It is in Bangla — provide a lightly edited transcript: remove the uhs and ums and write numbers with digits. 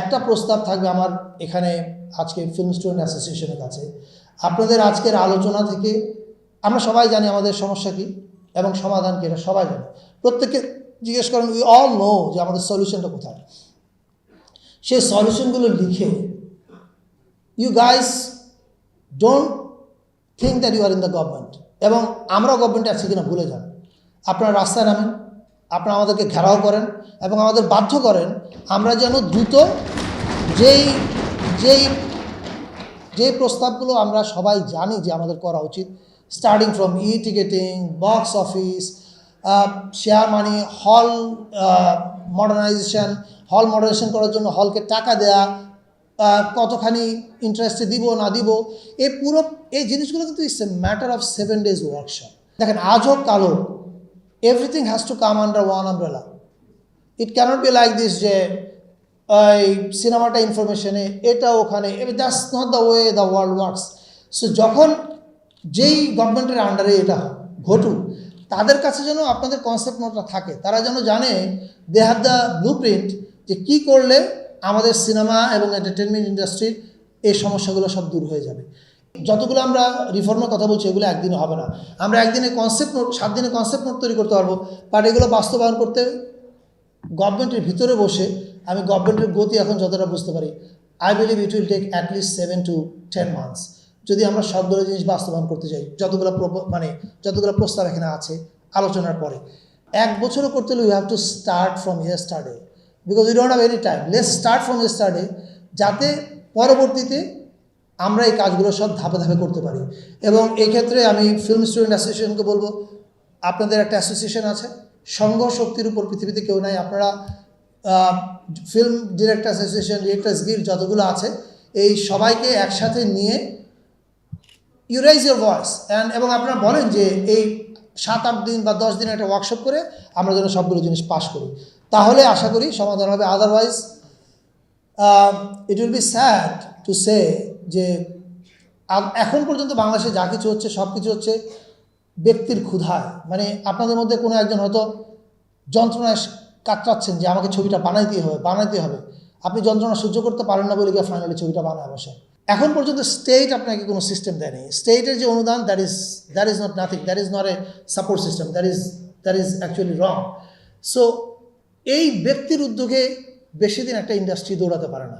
একটা প্রস্তাব থাকবে আমার এখানে আজকে ফিল্ম স্টুডেন্ট অ্যাসোসিয়েশনের কাছে। আপনাদের আজকের আলোচনা থেকে আমরা সবাই জানি আমাদের সমস্যা কী এবং সমাধান কী, এটা সবাই জানি। প্রত্যেককে জিজ্ঞেস করেন, উই অল নো যে আমাদের সলিউশনটা কোথায়। সেই সলিউশনগুলো লিখে, you guys don't think that you are in the government, এবং আমরা গভর্নমেন্টে আছি কিনা ভুলে যান। আপনারা রাস্তায় নামেন, আপনারা আমাদেরকে ঘেরাও করেন এবং আমাদের বাধ্য করেন আমরা যেন দ্রুত যেই যেই যেই প্রস্তাবগুলো আমরা সবাই জানি যে আমাদের করা উচিত, starting from ticketing, box office, share money, hall modernisation করার জন্য হলকে টাকা দেয়া, কতখানি ইন্টারেস্টে দিব না দিব, এই জিনিসগুলো কিন্তু it's a matter of 7 days workshop. দেখেন, আজ হোক কাল হোক, everything has to come under one umbrella. It can't be like this যে এই সিনেমাটা ইনফরমেশনে, এটা ওখানে, that's not the way the world works. So যখন যেই গভর্নমেন্টের আন্ডারে এটা ঘটুক, তাদের কাছে যেন আপনাদের কনসেপ্ট নোটটা থাকে, তারা যেন জানে they have the blueprint যে কী করলে আমাদের সিনেমা এবং এন্টারটেনমেন্ট ইন্ডাস্ট্রির এই সমস্যাগুলো সব দূর হয়ে যাবে। যতগুলো আমরা রিফর্মের কথা বলছি, এগুলো একদিনে হবে না। আমরা একদিনে কনসেপ্ট নোট, 7 দিনে কনসেপ্ট নোট তৈরি করতে পারবো, বাট এগুলো বাস্তবায়ন করতে গভর্নমেন্টের ভিতরে বসে, আমি গভর্নমেন্টের গতি এখন যতটা বুঝতে পারি, I believe it will take at least 7 to 10 months যদি আমরা সবগুলো জিনিস বাস্তবায়ন করতে যাই। যতগুলো প্রস্তাব এখানে আছে আলোচনার পরে 1 বছরও করতে হলে we have to start from yesterday, because we don't have any time. Let's start from yesterday, যাতে পরবর্তীতে আমরা এই কাজগুলো সব ধাপে ধাপে করতে পারি। এবং এই ক্ষেত্রে আমি ফিল্ম স্টুডেন্ট অ্যাসোসিয়েশনকে বলবো, আপনাদের একটা অ্যাসোসিয়েশন আছে, সংঘ শক্তির উপর পৃথিবীতে কেউ নাই। আপনারা film directors association, directors guild যতগুলো আছে, এই সবাইকে একসাথে নিয়ে ইউ রাইজ ইউর ভয়েস এবং আপনারা বলেন যে এই 7-8 দিন বা 10 দিন একটা ওয়ার্কশপ করে আমরা যেন সবগুলো জিনিস পাস করি, তাহলে আশা করি সমাধান হবে। Otherwise it will be sad to say যে এখন পর্যন্ত বাংলাদেশে যা কিছু হচ্ছে সব কিছু হচ্ছে ব্যক্তির ক্ষুধায়। মানে আপনাদের মধ্যে কোনো একজন হয়তো যন্ত্রণায় কাতরাচ্ছেন যে আমাকে ছবিটা বানাইতে হবে। আপনি যন্ত্রণা সহ্য করতে পারেন না বলে গিয়ে ফাইনালি ছবিটা বানায় বসে। এখন পর্যন্ত স্টেট আপনাকে কোনো সিস্টেম দেয়নি। স্টেটের যে অনুদান, that is not nothing, that is not a support system, that is actually wrong. So এই ব্যক্তির উদ্যোগে বেশি দিন একটা ইন্ডাস্ট্রি দৌড়াতে পারে না।